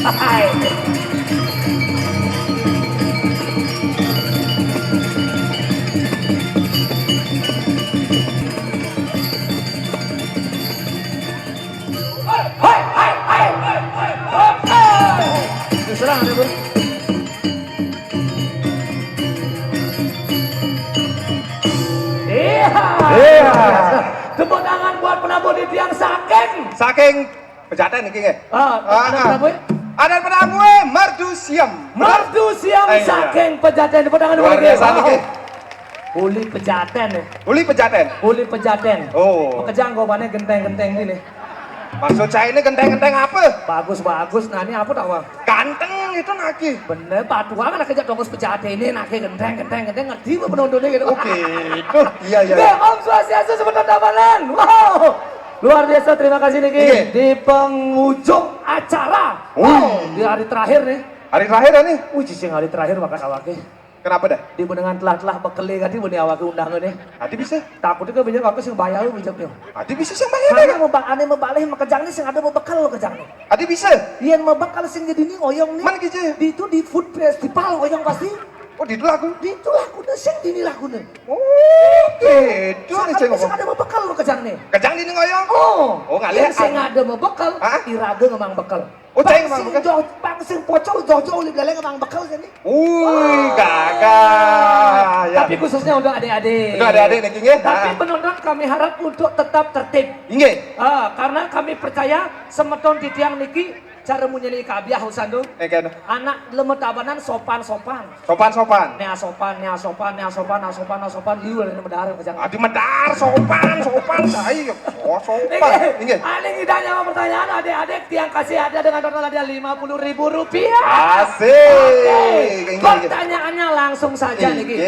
Hai. Serang ada bro. Iya. Tepuk tangan buat penabuh di tiang saking. Saking pejaten iki nggih. Ada penabuh? Ada penabuh merdu siam. Merdu siam saking pejaten. Tepuk tangan dulu. Luar biasa niki. Uli pejaten ya. Uli pejaten. Uli pejaten. Oh. Kejang gobannya genteng-genteng gini. Maksud saya ini genteng-genteng apa? Bagus. Nah ini apa tak wah? Ganteng itu naki. Bener, Pak Tua kan kejak dongkos pejaten ini naki genteng ngerti apa penontonnya gitu. Oke, itu. Iya. Om Swastiastu sebentar damanan. Wow. Luar biasa, terima kasih Niki. Iya. Di penghujung acara. Di hari terakhir nih. Hari terakhir nih. Cicing hari terakhir makan awake. Kenapa dah? Di benengan telah bekeli kati bani awake undangan nih. Hati bisa. Takutnya ke banyak awake sing bayar lu bijak nih. Hati bisa sing bayar. Karena mau ane mebalih makejang nih sing ada mau bekal lo kejang nih. Hati bisa. Yen mau bekal sing jadi nih oyong nih. Mana gitu? Di itu di food festival oyong pasti. Oh, di lagu. Di itu lagunya sing dini lagunya. Oh, gitu nih saya ngomong. Ada mau bekal lo kejang nih. Kejang di ngoyong. Oh, ngalih. sing ada mau bekal, iraga ngemang bekal. Oh, ceng ngemang bekal. Sing pocong jojo oleh galeng ngemang bekal sini. Gagah. Ya. Tapi khususnya untuk adik-adik. Untuk adik-adik nih nggih. Tapi penonton kami harap untuk tetap tertib. Nggih. Karena kami percaya semeton di tiang niki cara menyanyi kabiah usando. Kene. Anak lemot abanan sopan-sopan. Sopan. Nya sopan, liu ini medar kejang. Adi medar sopan. Saya sopan. Nggih. Aling tidak nyawa pertanyaan adik-adik tiang kasih hadiah dengan total hadiah Rp50.000. Asik. Pertanyaannya langsung saja nih.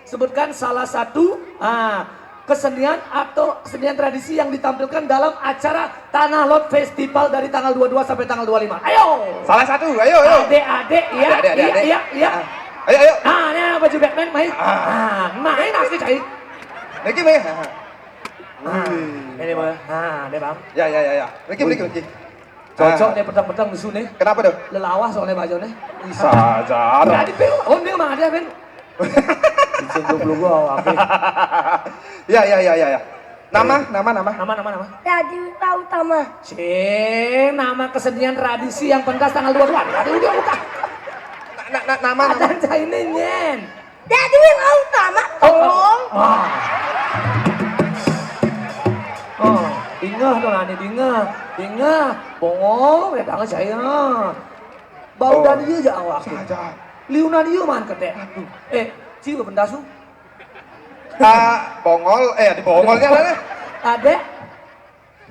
Sebutkan salah satu kesenian atau kesenian tradisi yang ditampilkan dalam acara Tanah Lot Festival dari tanggal 22 sampai tanggal 25. Ayo. Salah satu. Ayo. Adik-adik ya. Iya. Ayo. Nah, ini baju Batman main. Main asli cai. Niki main. Ini mah. Deh bang. Ya. Niki. Cocok deh petang-petang musuh nih. Kenapa tuh? Lelawah soalnya bajunya. Bisa aja. Jadi pil, dia mah ada Ben. Dicengkup lu gua oke. Ya. Nama. Jadi Utama. Nama kesenian tradisi yang pentas tanggal 22. Aduh dia buka. Nama. Ada Chinese nyen. Jadi Utama. Tolong. Dingah dong ani dingah. Bongol ya banget saya. Bau dan dia aja awak. Liunan dia man kete. Ciu pendasu. Bongol, di bongolnya mana? Ada.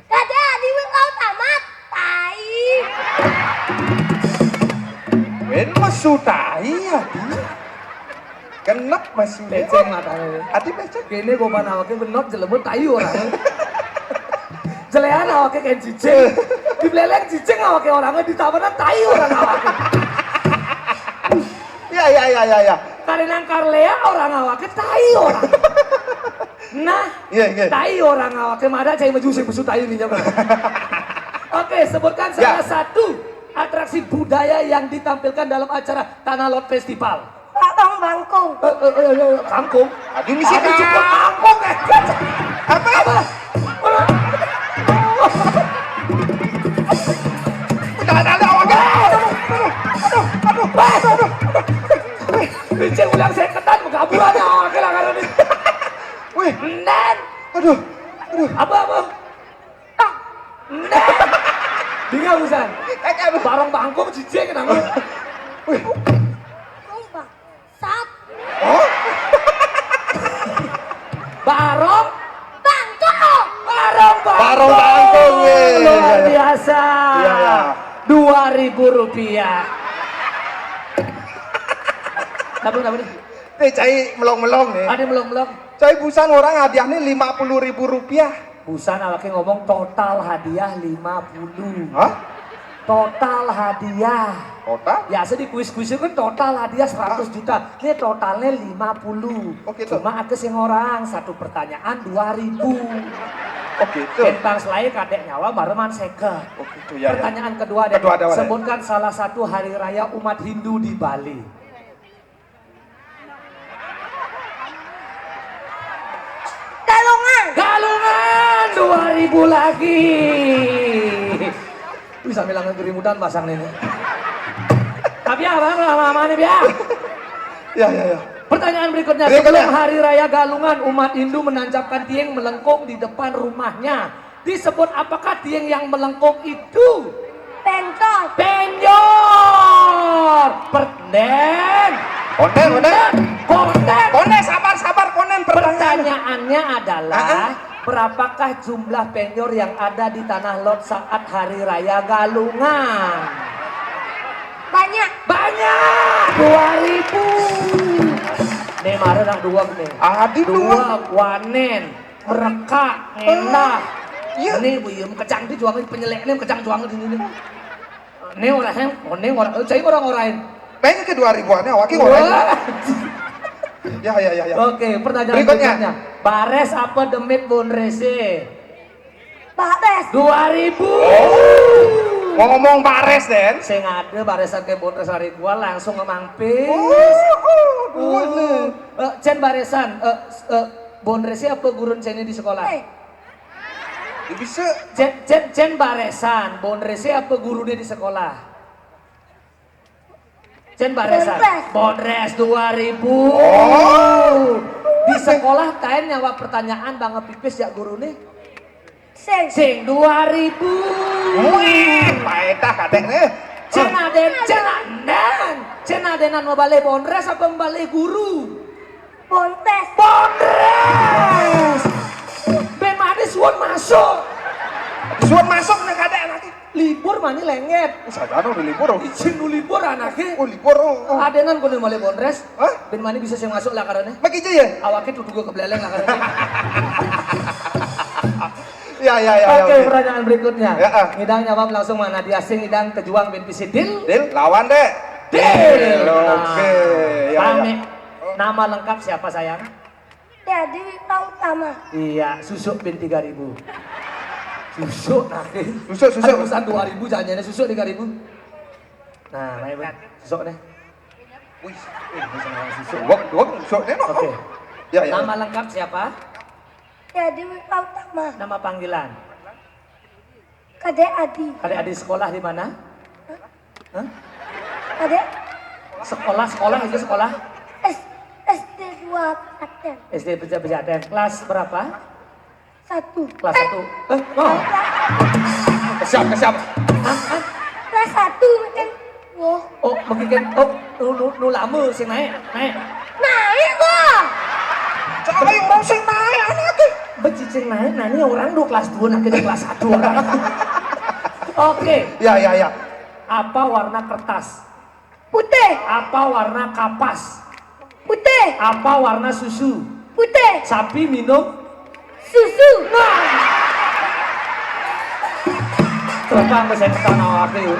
Jadi Utama. Tai. Ben masutai ya. Genep masih. Leceng matanya. Ati leceng. Kene boban awake benot jelebut tayu orang. Jelean awake kayak cicing. Dibeleleng cicing awake orangnya ditabanan tayu orang awake. Ya. Karena Karlea orang awake tayu orang. Nah, tayu orang awake mada cai maju sing musuh tayu nih jaman. Oke, sebutkan salah satu atraksi budaya yang ditampilkan dalam acara Tanah Lot Festival. Potong bangkong. Kangkung. Aduh misi kangkung. Apa? Ada awaknya. Aduh. Bicing ulang saya ketan mengaburan awaknya lah karena ini. Wih. Nen. Aduh. Apa? Nen. Bingung busan. Barong bangkong cicing kenapa? Wih. Sat. Oh. Barong Bangkong. Barong bangkong. Luar biasa. Iya. Rp2.000. Apa nih? Cai melong-melong nih. Ada melong-melong. Cai busan orang hadiahnya Rp50.000. Busan awaknya ngomong total hadiah 50. Hah? Total hadiah. Total? Biasa di kuis-kuis itu kan total hadiah 100 juta. Ini totalnya 50. Oh gitu. Cuma aku sing orang satu pertanyaan 2.000. Oh gitu. Tentang selain kadek nyawa bareman seket. Oh gitu. Aduh, ya, Pertanyaan kedua deh. Kedua, ada, Sebutkan salah satu hari raya umat Hindu di Bali. Galungan. Galungan 2000 lagi. Bisa bilang kerimutan pasang ini. Tapi ya bang, lama nih biar. Ya. Pertanyaan berikutnya, sebelum hari raya Galungan, umat Hindu menancapkan tiang melengkung di depan rumahnya. Disebut apakah tiang yang melengkung itu? Pentot. Penyor. Perden. Konden. Sabar, konen. Pertanyaannya adalah, berapakah jumlah penyor yang ada di Tanah Lot saat hari raya Galungan? Banyak. 2000. Nih mari nak dua nih. Adi Dua wanen, mereka, endah. Iya. Ini buyum kecang di juangin penyelek nih kecang juangin di sini. Nih orang, cai orang-orang. Kayaknya ke 2000-an awaknya orang. Ya. Oke, pertanyaan berikutnya. Bares apa demit bonrese? Bares. 2000. Mau ngomong bares, Den? Saya ngade baresan ke bonres hari gua langsung ngemampir. Cen baresan, bonrese apa gurun ceni di sekolah? Bisa. Cen baresan, bonrese apa gurunya di sekolah? Cen baresan, bonres 2000. Di sekolah kain nyawa pertanyaan bang pipis ya gurunya? Sing 2000. Paetah kadek nih. Cenadenan mau balik bonres apa mau balik guru? Bontes. Bonres. Ben mana suon masuk? Suon masuk nih kadek nanti. Libur mani lenget. Sadar udah libur. Izin nu libur anaknya. Oh libur. Adenan kono balik bonres. Hah? Ben mani bisa sing masuk lah karena. Begitu ya? Awaknya tuh ke beleleng lah karena. Ya. Oke, pertanyaan berikutnya. Ya. Ngidang jawab langsung mana dia sing ngidang kejuang bin pisidil. Dil, lawan deh. Dil. Oke. Pamit. Nama lengkap siapa sayang? Jadi utama. Iya, Susuk bin 3000. Susuk nanti. Susuk. Ada pesan 2000 janjiannya Susuk 3000. Nah, main Susuk nih. Wih, Susuk. Susuk nih. Oke. Ya. Nama lengkap siapa? Jadi utama. Nama panggilan. Kadek Adi. Adik-adik sekolah di mana? Hah? Kadek Sekolah itu sekolah? SD 2 Paten. SD Pejaten. Kelas berapa? 1. Kelas 1. Oh. Siap. Kelas 1 kan. Wah. Oh, mungkin nu lama sing naik. Naik kok. Cai orang sing naik anaknya. Becicing naik, nah ini orang dua kelas 2, nah kita kelas 1 orang. Oke. Ya. Apa warna kertas? Putih. Apa warna kapas? Putih. Apa warna susu? Putih. Sapi minum? Susu. Terbang ke saya tanah wakil.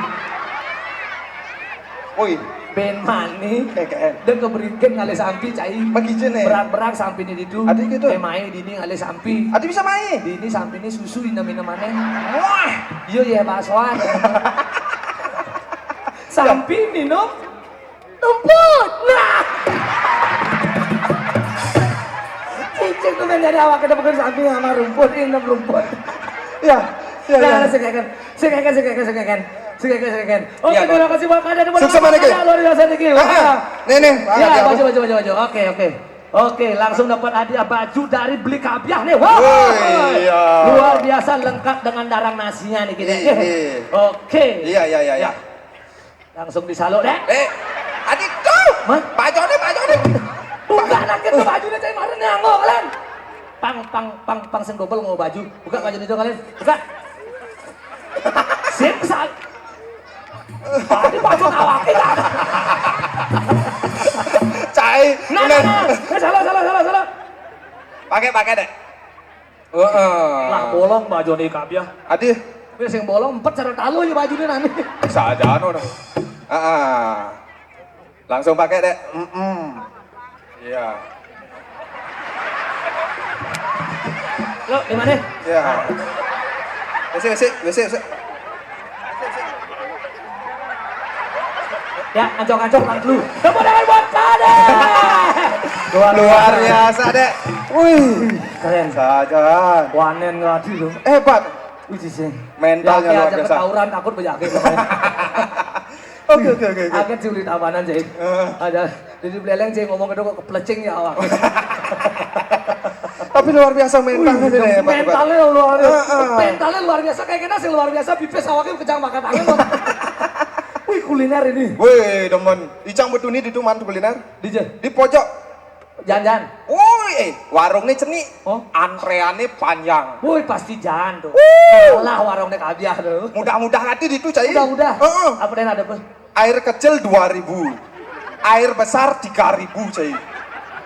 Woi, Ben mani. KKN. Dan keberikan ngalih sampi cai. Begitu nih. Berak sampi ini itu. Ada gitu. Main dini ngalih sampi. Adi bisa main. Dini sampi ini susu minum mana? Wah. Iya baksoan. Sampi minum Tumput. nah. Cicing tuh menjadi awak kita bukan sampi sama rumput, ini rumput. Ya. Nah, segakan. Oke, Ya, terima kasih Pak Kader. Sukses mana, Ki? Luar biasa nih, Ki. Nih. Ya, baju. Oke, langsung dapat hadiah baju dari Beli Kabiah nih. Wah. Iya. Luar biasa lengkap dengan darang nasinya nih kita. Iya. Oke. Iya. Langsung disaluk deh. Adi tuh. Mah? Baju nih. Bukan anak itu bajunya saya marah nyanggo kalian. Pang sing double mau baju. Buka baju itu kalian. Buka. Sip sak. Tadi baju awaknya. Cai. Nah. Salah. Pakai deh. Lah bolong baju nih Kabiah. Adi. Tapi sing bolong empet cara talo ya bajunya nanti. Saja anu dah. Langsung pakai deh. Iya. Lo di mana? Iya. Wes. Ya, ancok-ancok lang dulu. Tepuk tangan buat Kade. Luar biasa, Dek. Wih, Keren. saja. Wanen ngadi loh. Hebat. Wih sih. Mentalnya luar aja biasa. ketawuran takut penyakit. Oke. Akan sulit amanan Cai. Ada jadi beleleng Cai ngomong kedua keplecing ya awak. Tapi luar biasa mentalnya Dek. Hebat, Mentalnya luar biasa. Mentalnya luar biasa kayak kita sih luar biasa pipes awaknya kejang makan tangan. Wih kuliner ini. Wih, demen. Icang betuni di tuman kuliner. Di pojok. Jangan. Woi, warungnya ceni. Oh. Antreannya panjang. Wih pasti jangan tuh. Lah warungnya kabiah tuh. Mudah-mudah hati di itu, Cai. Udah. Heeh. Apa dan ada apa? Air kecil 2.000. Air besar 3.000, Cai.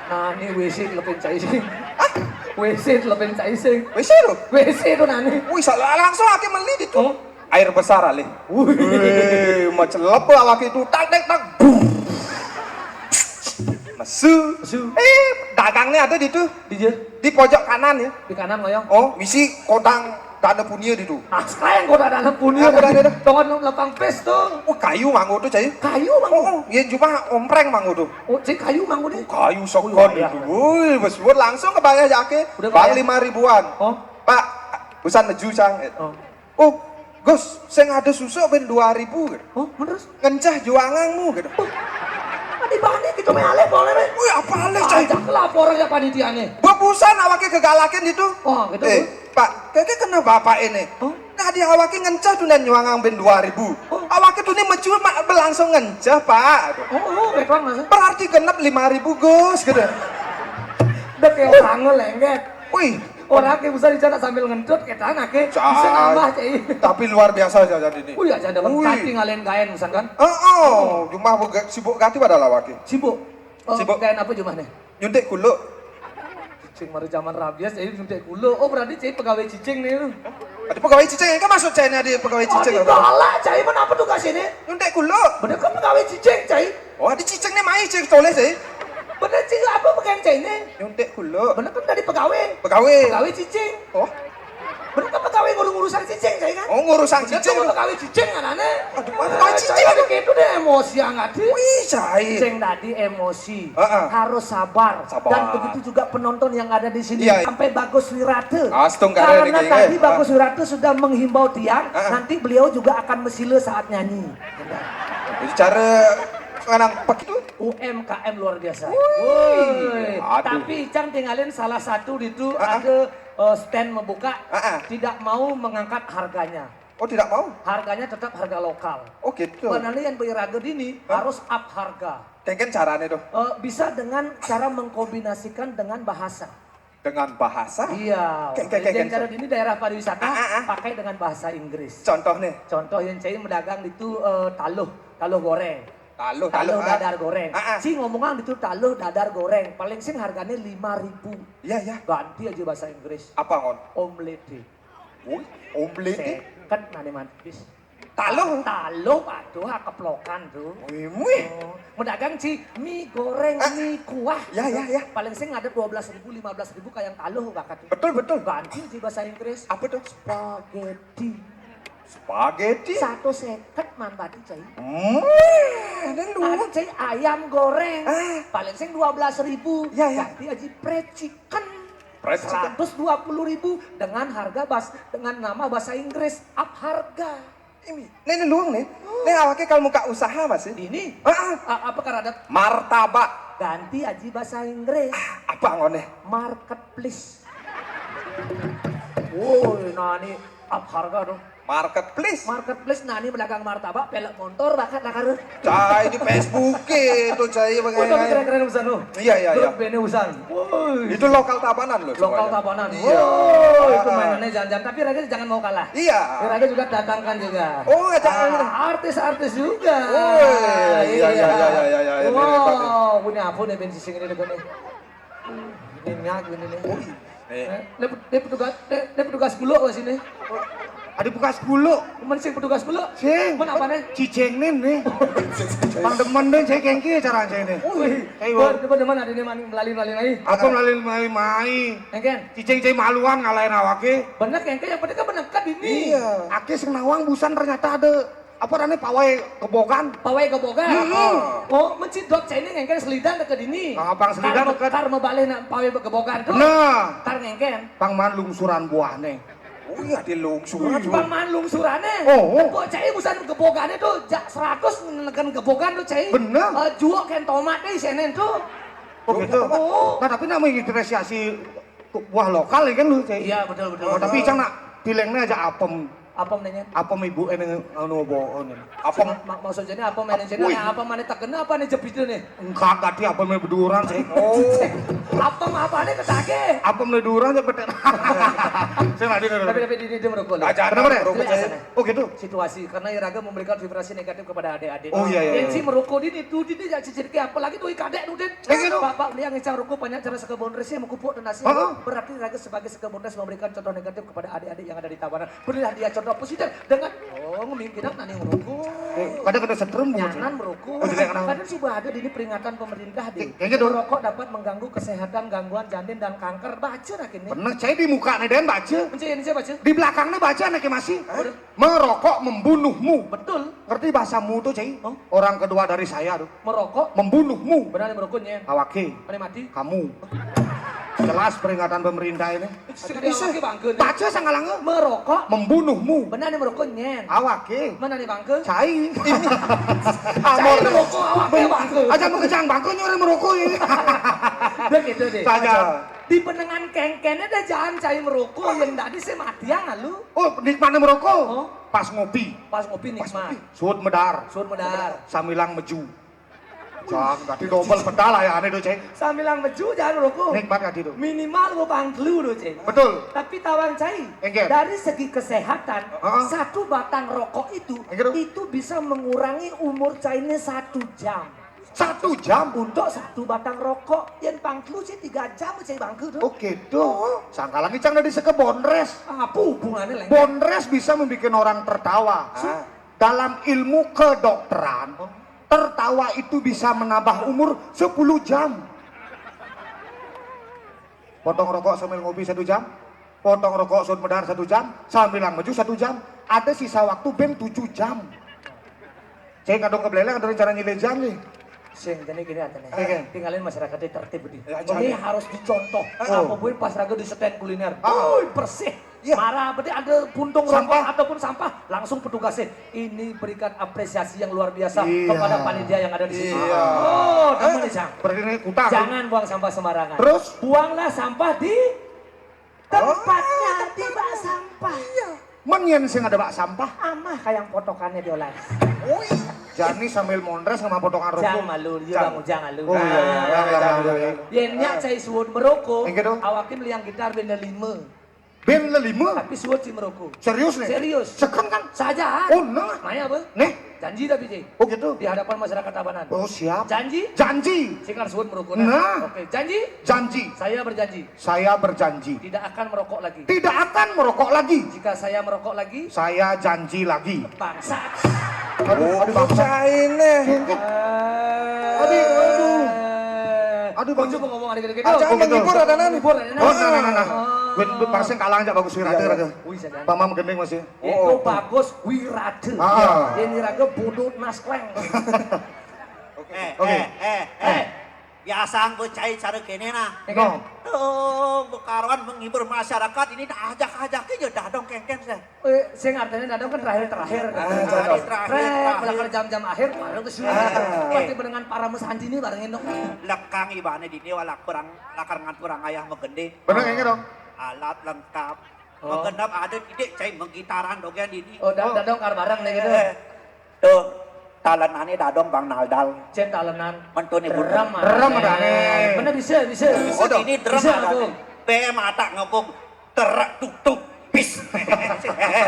Nah ini WC lepin cai sing. WC lepin cai sing. Wis lho. WC itu nani. Wih, langsung ake meli di itu. Oh. Air besar alih. Wih, macam lepe awak itu tak. Mesu. Dagangnya ada di itu. Di pojok kanan ya. Di kanan ngoyong. Oh, misi kodang dana punya di itu. Ah, sekarang kau ada punya. Tongan lapang pes tuh. Oh, kayu manggo tuh, Cai. Kayu manggu. Oh, iya cuma ompreng manggo tuh. Oh, cik kayu manggu nih. Kayu sokon iya. itu. Wih, besbut langsung kebayar jake. Udah Bang kebayar? 5.000-an. Oh. Pak, pesan meju sang. Oh, Gus, saya ada susu ben 2.000 gitu. Oh, terus? Ngencah juanganmu gitu. Di bani gitu me ale boleh me. Wih, apa alih, Cai? Ajak laporan ya panitianya. Bebusan awake kegalakin itu. Oh, gitu. Pak, kayaknya kena bapak ini. Oh. Nah, dia awake ngencah tuh dan nyuangang ben 2.000. Oh. Awake tuh ini meju berlangsung ngencah, Pak. Oh, betulan mas. Berarti genep 5.000, Gus, gitu. Udah kayak orang ngelengget. Wih, Orang kayak bisa dicatat sambil ngentut kayak tanah kayak bisa nambah cai. tapi luar biasa jajan ini. Wih, aja dapat Wih. kaki ngalahin gaen misalkan. Cuma sibuk ganti pada lawaki. Sibuk. Sibuk. Gaen apa cuma nih? Nyuntik kulo. Cicing mari zaman rabies jadi nyuntik kulo. Oh, berarti cai pegawai cicing nih. Ada pegawai cicing, kan masuk China di pegawai cicing. Oh, galak cai, mana apa tugas ini? Nyuntik kulo. Bener kan pegawai cicing cai. Oh, di cicing nih mai cicing tulis sih. Bener cing apa pegang cai ini? Nyuntik kulo. Bener kan dari pegawai. Pegawai. Pegawai cicing. Oh, Bener kan pegawai ngurus-ngurusan cicing cai kan? oh ngurusan Bener cicing. kan pegawai cicing kan aneh. Aduh, pegawai cicing. Cai kayak itu deh emosi angkat. Wih, Cai. Ceng tadi emosi, Heeh. harus sabar. Sabar. Dan begitu juga penonton yang ada di sini Iya. sampai Bagus Wirate. Astung kare Karena nih, tadi eh. Bagus Wirate sudah menghimbau tiang, Heeh. nanti beliau juga akan mesile saat nyanyi. Jadi cara nganang begitu. UMKM luar biasa. Wih. Aduh. Tapi Icang tinggalin salah satu itu Heeh. ada stand membuka, Heeh. tidak mau mengangkat harganya. Oh, tidak mau. Harganya tetap harga lokal. Oh, gitu. Penalian Bayaraga ini harus up harga. Kengken caranya tuh Bisa dengan cara mengkombinasikan dengan bahasa. dengan bahasa. Iya. Kayak Jadi cara ini daerah pariwisata Ah. pakai dengan bahasa Inggris. Contoh nih. Contoh yang saya mendagang itu taluh goreng. Taluh. Dadar goreng. Ah. Si ngomongan itu taluh dadar goreng. Paling sing harganya 5.000. Iya. Ganti aja bahasa Inggris. Apa ngon? Omelette. Wih, omelette. Seket nane mantis. Taluh. Taluh aduh keplokan tuh. Wih. Mendagang ci mie goreng, mie kuah. Ya. Paling sing ada 12.000, 15.000 kayak yang taluh bakat. Betul. Ganti di bahasa Inggris. Apa tuh? Spaghetti. Spaghetti. 150 man tadi cai. Ada lu. Ada cai ayam goreng. Paling sing 12.000. Ya. Ganti aja fried chicken. Fried chicken. 120.000 dengan harga dengan nama bahasa Inggris up harga. Ini luang nih. Nih awaknya kalau muka usaha masih. Ini apa karadat? Martabak. Ganti aja bahasa Inggris. Apa ngon nih? Marketplace. Woi, nah ini up harga dong. Marketplace. Marketplace nah ini berdagang martabak, pelek motor bakat lah karena. Cai di Facebook itu cai Oh, tapi bagaimana? keren-keren usan lo. Iya. Bene usan. Woi. Itu lokal Tabanan loh. Lokal semuanya. Tabanan. Iya. Wow, itu mainannya jangan-jangan. Tapi Raga jangan mau kalah. Iya. Raga juga datangkan juga. Oh, jangan. Artis-artis juga. Oh, iya. Wow, punya apa nih bensin sing ini dekat nih? Ini minyak ini nih. Dia petugas bulu ke sini. Ada bekas bulu, Temen sing petugas bulu. sing. Mana apa nih? Cicengnin nih. Pandemen deh, saya kengki cara saya ini. Wih, Ayo. di mana ada ini melalui lagi. Apa melalui mai. Engken, Ciceng cai maluan ngalahin awake. bener engken yang penting kan bener kan ini. Iya. Ake sing nawang busan ternyata ada. apa namanya pawai kebogan. Pawai kebogan. Oh, mencidot cai ini ngengken selidang deket ini. Pang selidang deket. Kar mebalih na pawai kebogan tuh. Nah, Kar ngengken. pangman lungsuran buahnya. Oh iya di lungsuran. Paman lungsurane. Oh. Kok cai busan kebogane tuh 100 negen kebogan tuh cai. Bener. Jual ken tomat deh senen tuh. Oh gitu. Oh. Nah tapi namanya diferensiasi buah lokal ya kan lu cai. Iya betul betul. Oh, tapi cang nak pilengnya aja apem. Apa menanya? Apem ibu ini anu bohong ini. Apem. Maksudnya apa manajernya? Apa mana tak kena apa nih jepit nih? Enggak tadi apem beduran cai. Oh. Apa nih ketake? Apem beduran aja beten. Saya nggak dengar. Tapi di merokok loh. Ajaran Kenapa deh? merokok saya. Oh gitu. Situasi karena Iraga memberikan vibrasi negatif kepada adik-adik. Oh, iya. Yang si merokok ini tuh ini jadi ciri apalagi tuh kadek tuh den. gitu. Bapak dia ngecah rokok banyak cara sekebon resi mengupuk dan nasi. Oh. Berarti Iraga sebagai sekebon resi memberikan contoh negatif kepada adik-adik yang ada di Tabanan. Berilah dia contoh positif dengan ngemikiran nani merokok. Kadang kena setrum bu. Nyanan merokok. Oh, jadi kenapa? Kadang sudah ada di ini peringatan pemerintah deh. Kayak gitu. Merokok dapat mengganggu kesehatan, gangguan janin dan kanker. Baca nak ini. Bener cai di muka nih dan baca. Mencari ini saya baca. Di belakangnya baca anaknya masih. Merokok membunuhmu. Betul. Ngerti bahasamu tuh cai? Oh. Orang kedua dari saya tuh. Merokok. Membunuhmu. Benar nih merokoknya. Awake. Mana mati? Kamu. Jelas peringatan pemerintah ini. Bisa bangke. Baca sanggalange. Merokok. Membunuhmu. Benar nih merokoknya. Awake. Mana nih bangke? Cai. Cai merokok awaknya bangke. Aja mau kejang bangke nyuri merokok ini. Begitu deh. Saja. Di penengan kengkennya ada jangan cai merokok yang tadi saya mati ya lu. Oh, nikmatnya merokok. Oh. Pas ngopi. Pas ngopi nikmat. Sud medar. Sur medar. Samilang meju. Jang, tadi double pedal lah ya aneh tuh cek. Sambilang meju jangan merokok. Nikmat tadi tuh. Minimal gua pangklu tuh cai. Betul. Tapi tawan cai, Engger. dari segi kesehatan, satu batang rokok Engger. itu bisa mengurangi umur cainya 1 jam. 1 jam. Untuk satu batang rokok, yang pangklu sih 3 jam cai bangku tuh. Oke tuh. Sangka lagi cang dari seke bondres. Apa hubungannya lagi? Bondres bisa membuat orang tertawa. Dalam ilmu kedokteran, tertawa itu bisa menambah umur 10 jam. Potong rokok sambil ngopi 1 jam. Potong rokok sud medar 1 jam. Sambil maju 1 jam. Ada sisa waktu ben 7 jam. Saya kadang kebeleleng ada rencana nyilih jam nih. Sing jadi gini atene. Oke. Tinggalin masyarakatnya tertib di. Ya, Ini jangan. harus dicontoh. Oh. Apapun pas raga di stand kuliner. Oh. Bersih. Iya. Marah, berarti ada puntung Sampah. rokok ataupun sampah, langsung petugasnya. Ini berikan apresiasi yang luar biasa Iya. kepada panitia yang ada di sini. Iya. Oh, kamu nih Jang. Berarti ini utang. Jangan buang sampah sembarangan. Terus? Buanglah sampah di tempatnya, di bak sampah. Menyen sih ada bak sampah. Amah kayak potokannya diolah. Jani sambil mondres sama potongan rokok. Jangan malu, dia bang ujang malu. Oh iya. Yennya cai suwun merokok, Yang gitu? awakin liang gitar benda 5. Ben lelima. Tapi suwun si merokok. Serius nih? Serius. Sekan kan? Saja. Oh nah. Maya apa? Nih. Janji tapi Cai. Oh gitu. Di hadapan masyarakat Tabanan. Oh siap. Janji? Janji. Sikar suwun merokok. Nah. Oke, janji? Janji. Saya berjanji Saya berjanji. tidak akan merokok lagi. Tidak akan merokok lagi. Jika saya merokok lagi, Saya janji lagi. bangsa. Oh, bocah ini. Aduh, Kunci mau ngomong adik-adik. Ah, jangan menghibur ada nan. Menghibur ada nan. Oh, nah. Pasang kalang aja bagus wirate raga. Wih, sadar. Pamam gendeng masih. Itu bagus wirade. Ah. Ini raga bodoh naskleng. Oke. Biasa bocai cara kene nah. No. Tuh, bukaron menghibur masyarakat ini dah ajak-ajaknya ya dah dong kengken saya. Saya artinya dadang kan terakhir. terakhir. Belakang jam-jam akhir baru ke sini. Pasti dengan para mesanti ini barengin dong. Lekang ibane di ini walak kurang lakarangan kurang ayah megende. Bener kayaknya dong. Alat lengkap. Oh. Mengendap ada ide cai menggitaran dogen di ini. Oh, dadang kar bareng nih gitu. Tuh, talenane dadong Bang Naldal. Cen talenan. Mentune Drum Drum ada nih. Bener bisa. Oh, ini drum Bisa, ada. Bung. Be mata ngepung terak tuk bis.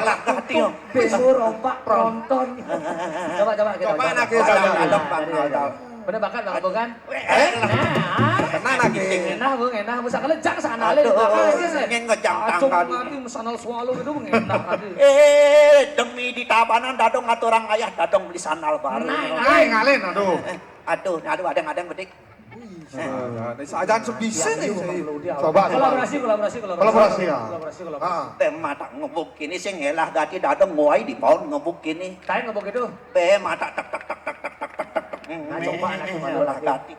Lah hati yo. Besu rompak pronton. Coba kita. Coba anak Coba. kita. Dadong Bang Naldal. Bener bakat Bang Bogan. Nah, Tenang lagi. Enak, musa kelejang sanale Aduh, belakang ngeng ngejang Acung tangkan. mati musanal swallow itu enak tadi. Demi di Tabanan dadong ngaturang ayah dadong beli sanal baru. Nah, Ngalin, aduh. Aduh, ada bedik. Sajaan sebisa nih. Coba. Kolaborasi ya. Mata ngebuk kini sing ngelah dati dadeng ngoai di pohon ngebuk kini. Kayak ngebuk itu. Mata tak. Nah, coba ngelah dati.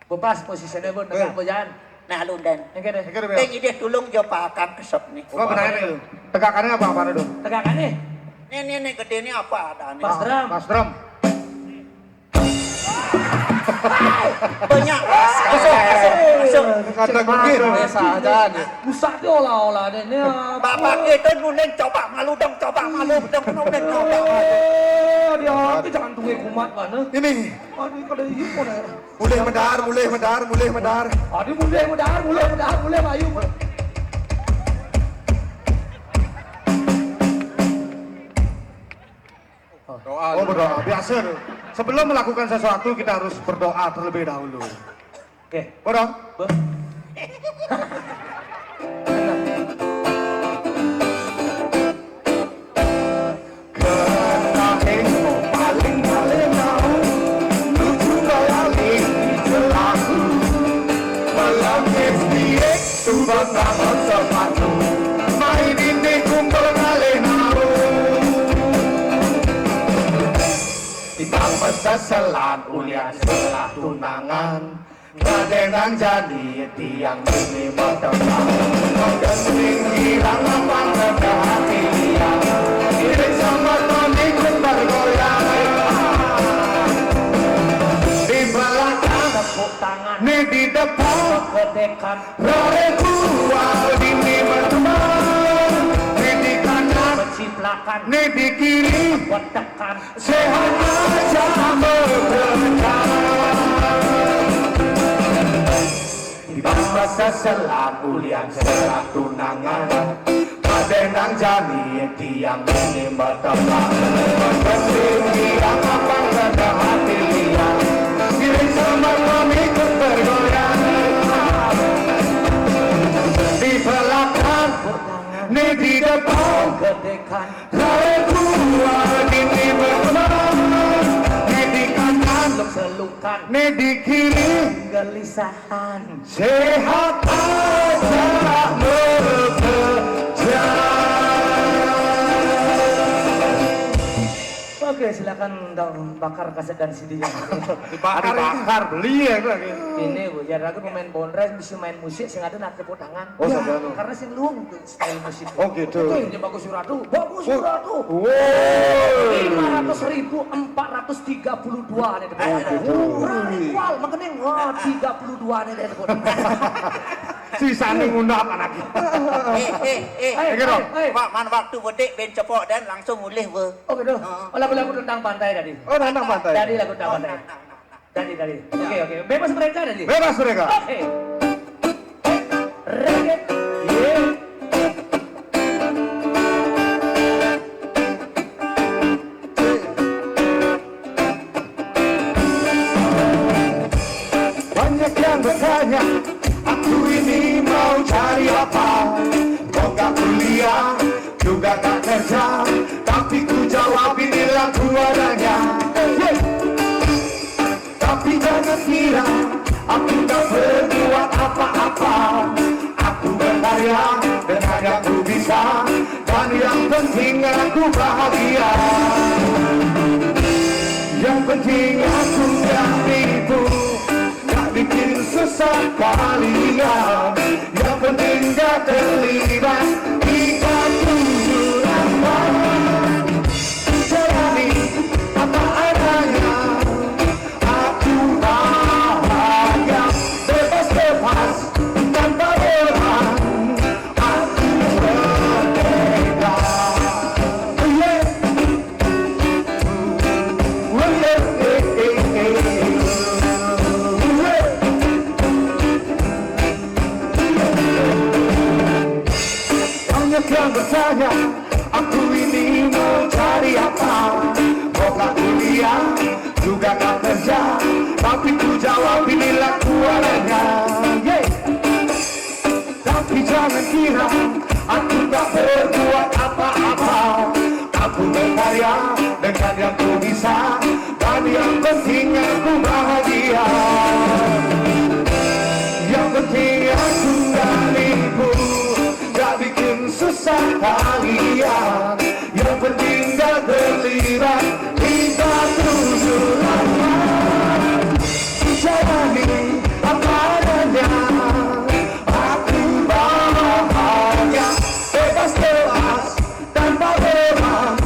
Bepas posisinya pun tegak berjalan. Nah lundan. Ini dia tulung jo pakam kesep nih. Kok benar itu? Tegakannya apa itu? Tegakannya? Ini gede ini apa ada nih? Pas drum. Banyak. Masuk. Kata gugir sajaan. Pusat dia olah-olah ini. Bapak itu nulen coba malu dong nulen coba. Dia jangan tunggu kumat mana. Ini. Aduh kada ieu pun. Mulai medar. Aduh mulai mayu. Doa. Oh berdoa, biasa. Sebelum melakukan sesuatu kita harus berdoa terlebih dahulu. Oke. Bodoh. Seselan ulian setelah tunangan Gadenang jadi tiang ini bertembang Menggending hilang lapang ke hati liang Diri sama ikut bergoyang Di belakang tepuk tangan Nih di depan kedekan Rore kual dini berteman Nih di kanan menciplakan Nih di kiri tekan Sehat aja bekerja Di masa selang ulian setelah tunangan Kadenang jani tiang ini bertembang Menggending hilang lapang ke hati liang Diri sama ikut bergoyang Di belakang Nih di depan kedekan Raya kuat ini berteman Nih di kanan selukan Nih di kiri gelisahan Sehat aja bekerja Oke, silakan dong bakar kaset dan CD-nya. Dibakar, beli ya itu lagi. Ini Bu, jadi aku pemain bondres bisa main musik sing ada nak tepuk tangan. Oh, saja lu. Karena sing luang tuh style musik. Oh, gitu. Itu yang dia bagus suratu. Bagus suratu. Wow. 500.432 nih tepuk tangan. Murah equal, makanya 32 nih tepuk tangan. Sisanya ngundap anaknya. Pak man waktu bedek ben cepok dan langsung mulih be. Oh gitu. Oh lagu-lagu tentang pantai tadi. Oh, tentang pantai. Tadi lagu tentang pantai. Tadi. Oke. Bebas mereka tadi. Bebas mereka. Oke. Reggae. Yeah. Banyak yang bertanya Aku ini mau cari apa? Kau gak kuliah, juga gak kerja Tapi ku jawab inilah ku adanya Tapi jangan kira Aku gak berbuat apa-apa Aku berkarya dengan yang ku bisa Dan yang penting aku bahagia Yang penting aku gak tipu bikin susah kalian Yang penting gak terlibat Kita jujur apa Jalani apa adanya Aku bahagia Bebas-bebas tanpa beban Aku merdeka yang bertanya Aku ini mau cari apa Mau gak kuliah Juga gak kerja Tapi ku jawab inilah ku adanya Tapi jangan kira Aku gak berbuat apa-apa Aku berkarya dengan yang ku bisa Dan yang penting aku bahagia sekalian, yang penting gak terlibat, kita tunjukkan jalani apa adanya. Aku bahagia, bebas tanpa beban.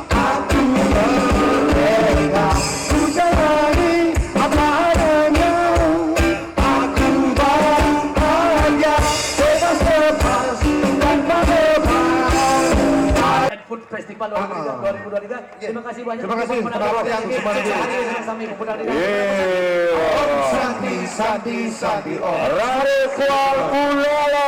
Aku merdeka, ku jalani apa adanya. Aku bahagia, bebas tanpa beban. Food Festival 2023. Terima kasih banyak. Terima kasih. Sampai jumpa lagi. Santi, Santi, Santi, oh. Rare kual ulele.